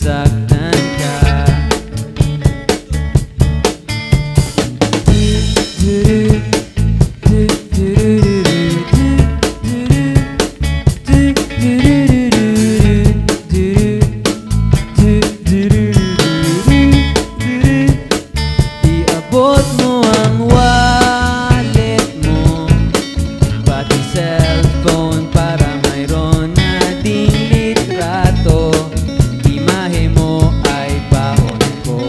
nasaktan ka. Iabot mo ang wallet mo, pati cellphone, para mayroon na ding litrato. Imahe mo ay baon ko,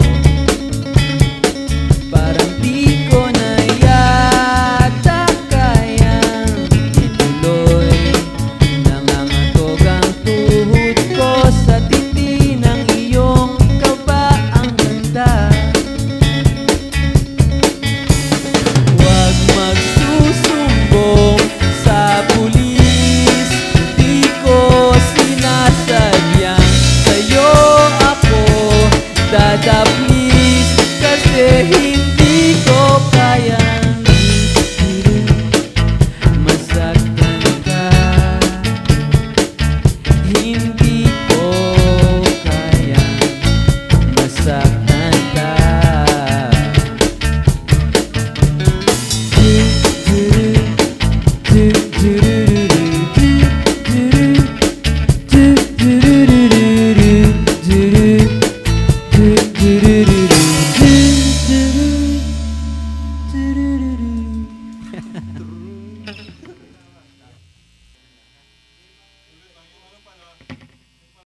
parang di ko na yata kayang ituloy. Nangangatog ang tuhod ko sa titi ng iyong kaba ang ganda. Huwag magsusumbong sa pulis, di ko sinasadyang sa'yo ako dadapin.